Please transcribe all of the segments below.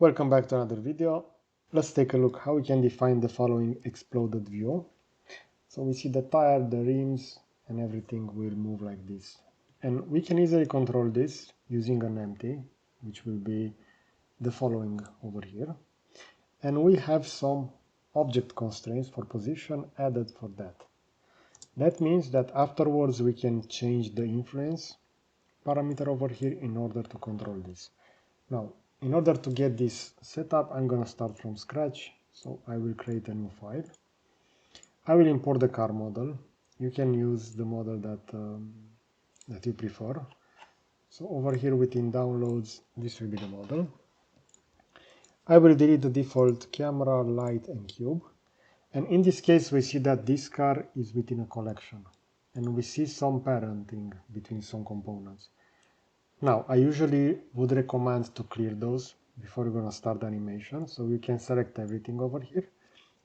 Welcome back to another video. Let's take a look how we can define the following exploded view. So we see the tire, the rims, and everything will move like this. And we can easily control this using an empty, which will be the following over here. And we have some object constraints for position added for that. That means that afterwards we can change the influence parameter over here in order to control this. Now, in order to get this set up, I'm gonna start from scratch. So I will create a new file. I will import the car model. You can use the model that you prefer. So over here within downloads, this will be the model. I will delete the default camera, light, and cube. And in this case, we see that this car is within a collection. And we see some parenting between some components. Now, I usually would recommend to clear those before you're going to start the animation. So you can select everything over here.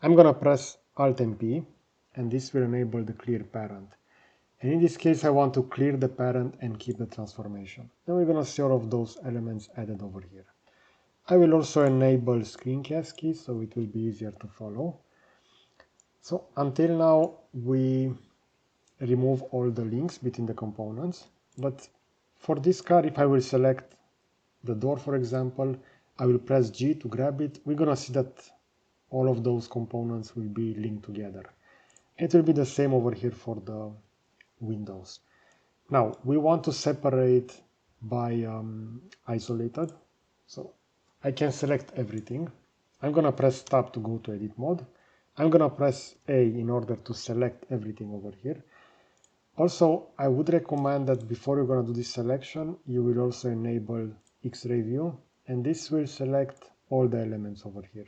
I'm going to press Alt and P, and this will enable the clear parent. And in this case, I want to clear the parent and keep the transformation. Then we're going to see all of those elements added over here. I will also enable screencast keys, so it will be easier to follow. So until now, we remove all the links between the components, but for this car, if I will select the door, for example, I will press G to grab it. We're gonna see that all of those components will be linked together. It will be the same over here for the windows. Now, we want to separate by isolated. So I can select everything. I'm gonna press Tab to go to edit mode. I'm gonna press A in order to select everything over here. Also, I would recommend that before you're going to do this selection, you will also enable X-ray view, and this will select all the elements over here.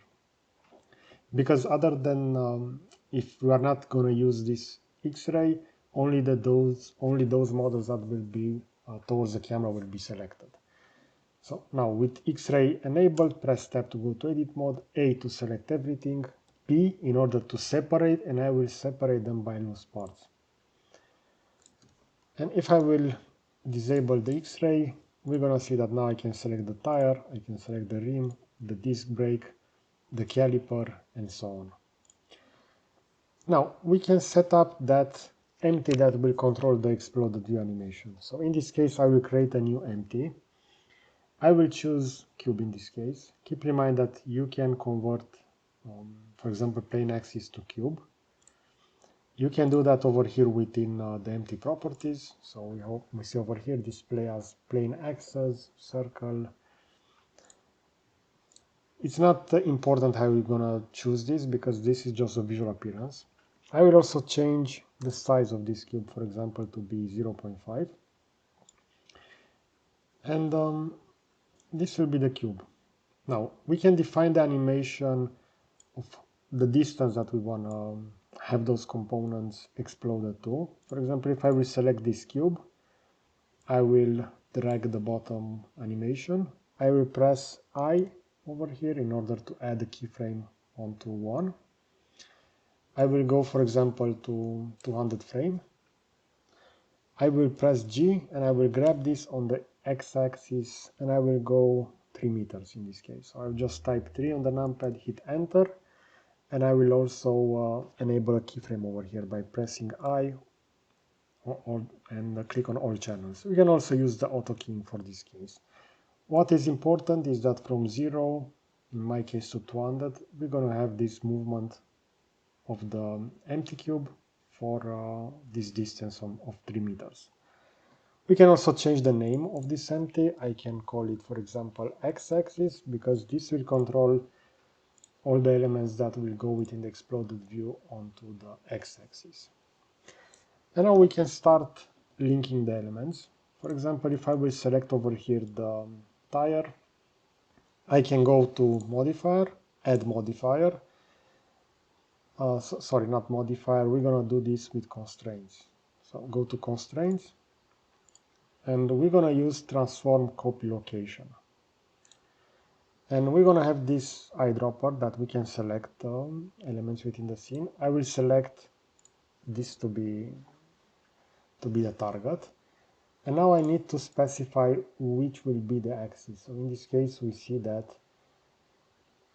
Because other than if we are not going to use this X-ray, only those models that will be towards the camera will be selected. So now with X-ray enabled, press Tab to go to edit mode, A to select everything, P in order to separate, and I will separate them by loose parts. And if I will disable the X-ray, we're gonna see that now I can select the tire, I can select the rim, the disc brake, the caliper, and so on. Now we can set up that empty that will control the exploded view animation. So in this case, I will create a new empty. I will choose cube in this case. Keep in mind that you can convert, for example, plane axis to cube. You can do that over here within the empty properties. So we see over here display as plane axis, circle. It's not important how we're gonna choose this because this is just a visual appearance. I will also change the size of this cube, for example, to be 0.5. And this will be the cube. Now we can define the animation of the distance that we want to have those components exploded to. For example, if I will select this cube, I will drag the bottom animation. I will press I over here in order to add a keyframe onto 1. I will go, for example, to 200 frame. I will press G and I will grab this on the x-axis and I will go 3 meters in this case. So I'll just type 3 on the numpad, hit enter. And I will also enable a keyframe over here by pressing I and click on all channels. We can also use the auto keying for this case. What is important is that from 0, in my case to 200, we're going to have this movement of the empty cube for this distance of 3 meters. We can also change the name of this empty. I can call it, for example, x-axis, because this will control all the elements that will go within the exploded view onto the x-axis. And now we can start linking the elements. For example, if I will select over here the tire, I can go to modifier, add modifier. Sorry, not modifier, we're gonna do this with constraints. So go to constraints, and we're gonna use transform copy location. And we're going to have this eyedropper that we can select elements within the scene. I will select this to be the target. And now I need to specify which will be the axis. So in this case, we see that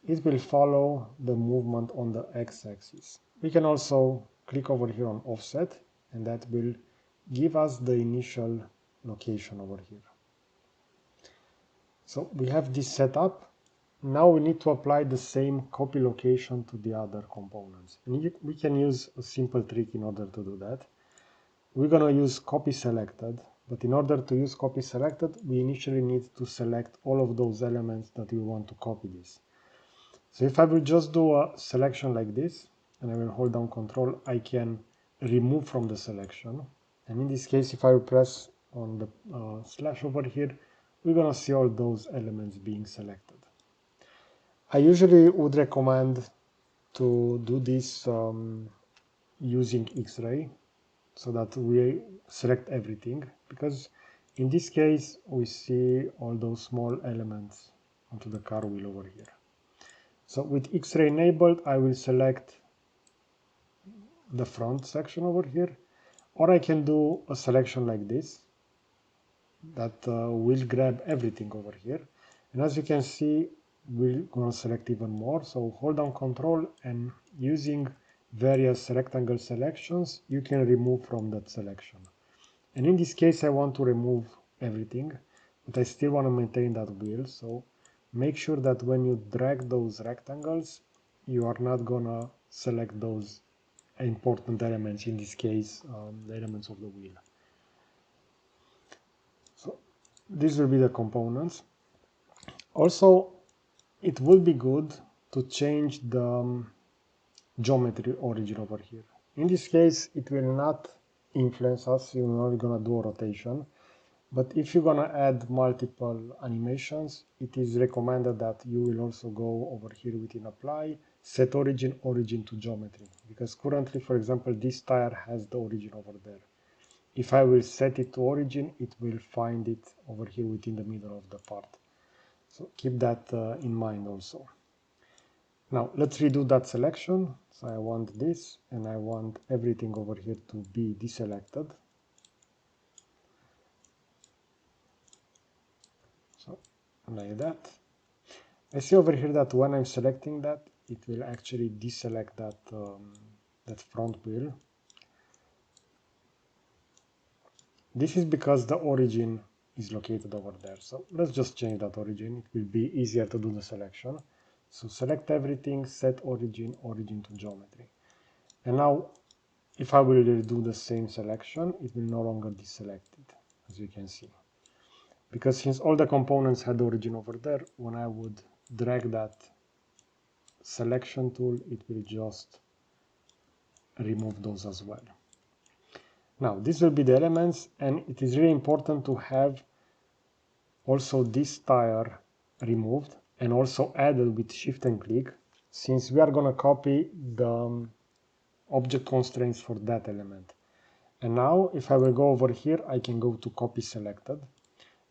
it will follow the movement on the x-axis. We can also click over here on offset, and that will give us the initial location over here. So we have this set up. Now we need to apply the same copy location to the other components. And we can use a simple trick in order to do that. We're going to use copy selected, but in order to use copy selected, we initially need to select all of those elements that we want to copy this. So if I will just do a selection like this, and I will hold down Control, I can remove from the selection. And in this case, if I will press on the slash over here, we're going to see all those elements being selected. I usually would recommend to do this using X-ray so that we select everything, because in this case we see all those small elements onto the car wheel over here. So with X-ray enabled, I will select the front section over here, or I can do a selection like this that will grab everything over here. And as you can see, we're going to select even more. So hold down Control, and using various rectangle selections, you can remove from that selection. And in this case, I want to remove everything, but I still want to maintain that wheel. So make sure that when you drag those rectangles, you are not gonna select those important elements, in this case, the elements of the wheel. So these will be the components. Also, it would be good to change the geometry origin over here. In this case, it will not influence us. You're not gonna do a rotation. But if you're gonna add multiple animations, it is recommended that you will also go over here within apply, set origin to geometry. Because currently, for example, this tire has the origin over there. If I will set it to origin, it will find it over here within the middle of the part. So keep that in mind also. Now let's redo that selection. So I want this, and I want everything over here to be deselected. So like that. I see over here that when I'm selecting that, it will actually deselect that, that front wheel. This is because the origin is located over there. So let's just change that origin. It will be easier to do the selection. So select everything, set origin to geometry. And now if I will do the same selection, it will no longer deselect it, as you can see. Because since all the components had origin over there, when I would drag that selection tool, it will just remove those as well. Now this will be the elements, and it is really important to have also this tire removed and also added with shift and click, since we are going to copy the object constraints for that element. And now if I will go over here, I can go to copy selected.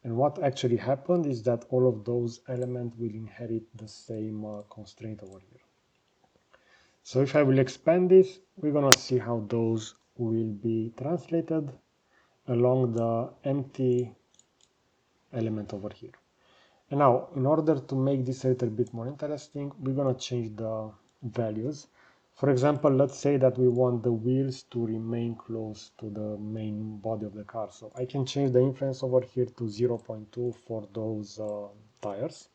And what actually happened is that all of those elements will inherit the same constraint over here. So if I will expand this, we're going to see how those will be translated along the empty element over here. And now, in order to make this a little bit more interesting, we're going to change the values. For example, let's say that we want the wheels to remain close to the main body of the car. So I can change the influence over here to 0.2 for those tires.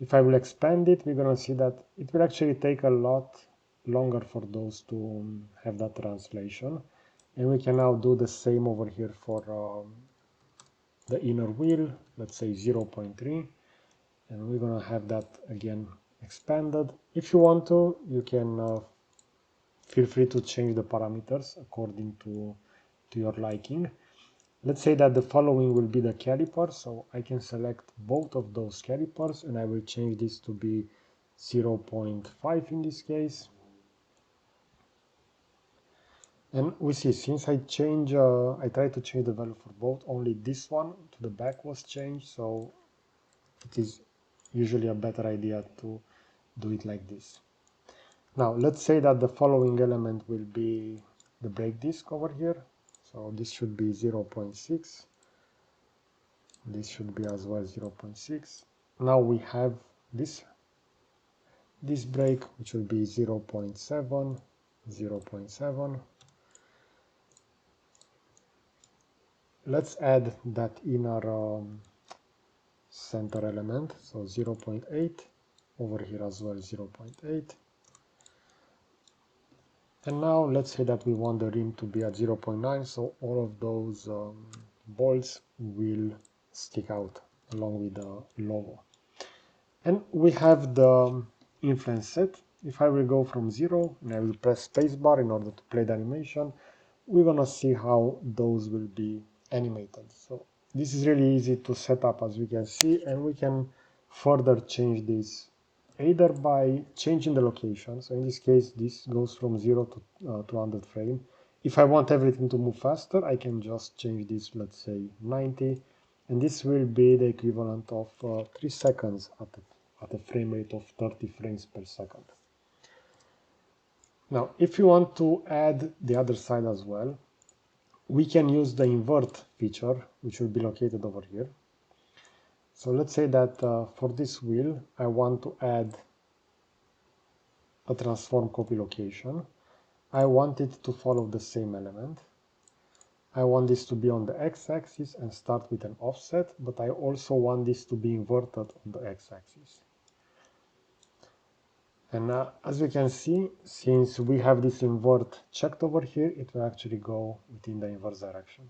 If I will expand it, we're going to see that it will actually take a lot longer for those to have that translation. And we can now do the same over here for the inner wheel, let's say 0.3. And we're going to have that again expanded. If you want to, you can feel free to change the parameters according to your liking. Let's say that the following will be the caliper, so I can select both of those calipers, and I will change this to be 0.5 in this case. And we see, since I try to change the value for both, only this one to the back was changed, so it is usually a better idea to do it like this. Now let's say that the following element will be the brake disc over here, so this should be 0.6. This should be as well 0.6. Now we have this this break, which will be 0.7, 0.7. Let's add that inner center element, so 0.8, over here as well 0.8. And now let's say that we want the rim to be at 0.9, so all of those bolts will stick out along with the logo. And we have the influence set. If I will go from 0 and I will press spacebar in order to play the animation, we're gonna see how those will be animated. So this is really easy to set up, as we can see, and we can further change this either by changing the location. So in this case, this goes from 0 to 200 frame. If I want everything to move faster, I can just change this, let's say 90, and this will be the equivalent of 3 seconds at a frame rate of 30 frames per second. Now, if you want to add the other side as well, we can use the invert feature, which will be located over here. So let's say that for this wheel, I want to add a transform copy location. I want it to follow the same element. I want this to be on the x-axis and start with an offset, but I also want this to be inverted on the x-axis. And as we can see, since we have this invert checked over here, it will actually go within the inverse direction.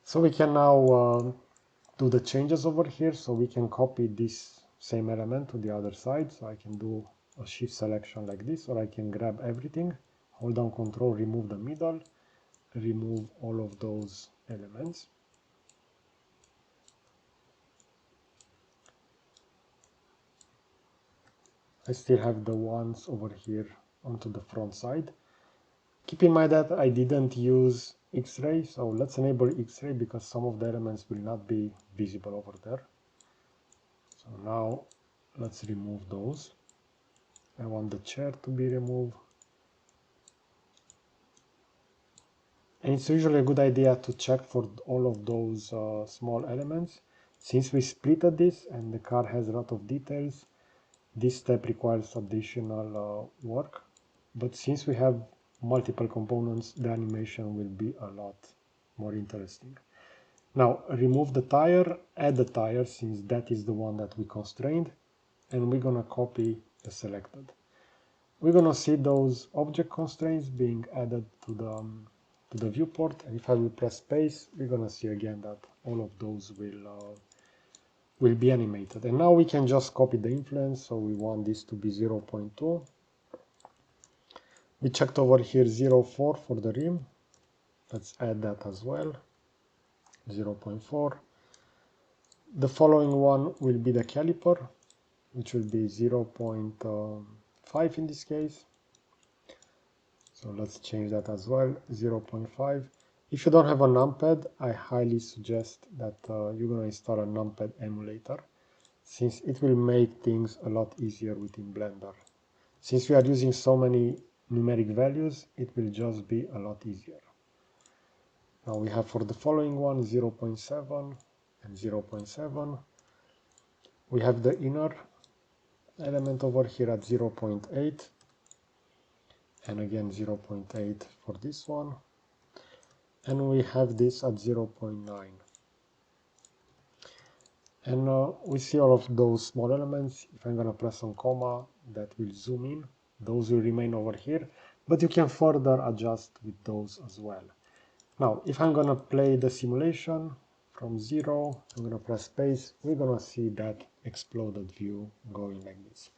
So we can now do the changes over here, so we can copy this same element to the other side. So I can do a shift selection like this, or I can grab everything, hold down Control, remove the middle, remove all of those elements. I still have the ones over here onto the front side. Keep in mind that I didn't use X-ray, so let's enable X-ray because some of the elements will not be visible over there. So now let's remove those. I want the chair to be removed. And it's usually a good idea to check for all of those small elements. Since we splitted this and the car has a lot of details, this step requires additional work. But since we have multiple components, the animation will be a lot more interesting. Now remove the tire, add the tire since that is the one that we constrained, and we're gonna copy the selected. We're gonna see those object constraints being added to the viewport, and if I will press space, we're gonna see again that all of those will be animated. And now we can just copy the influence, so we want this to be 0.2. We checked over here 0.4 for the rim. Let's add that as well, 0.4. The following one will be the caliper, which will be 0.5 in this case. So let's change that as well, 0.5. If you don't have a numpad, I highly suggest that you're going to install a numpad emulator, since it will make things a lot easier within Blender. Since we are using so many numeric values, it will just be a lot easier. Now we have for the following one 0.7 and 0.7. We have the inner element over here at 0.8 and again 0.8 for this one, and we have this at 0.9. And we see all of those small elements. If I'm going to press on comma, that will zoom in. Those will remain over here, but you can further adjust with those as well. Now, if I'm going to play the simulation from 0, I'm going to press space, we're going to see that exploded view going like this.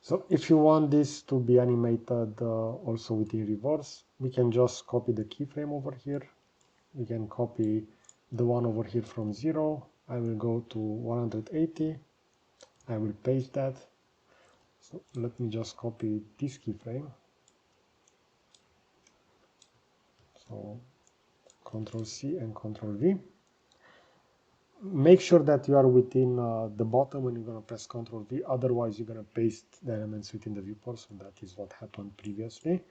So if you want this to be animated also within reverse, we can just copy the keyframe over here. We can copy the one over here from 0. I will go to 180. I will paste that. So let me just copy this keyframe. So Ctrl C and Ctrl V. Make sure that you are within the bottom when you're going to press Ctrl V, otherwise you're going to paste the elements within the viewport, so that is what happened previously.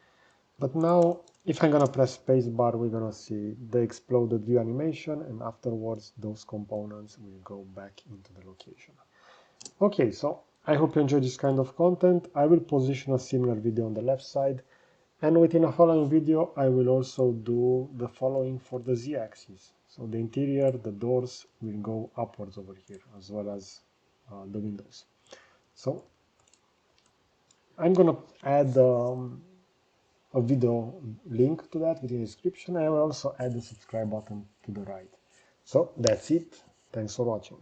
But now, if I'm going to press spacebar, we're going to see the exploded view animation, and afterwards those components will go back into the location. Okay, so I hope you enjoyed this kind of content. I will position a similar video on the left side, and within a following video I will also do the following for the z-axis. So the interior, the doors will go upwards over here, as well as the windows. So I'm gonna add a video link to that within the description. I will also add the subscribe button to the right. So that's it. Thanks for watching.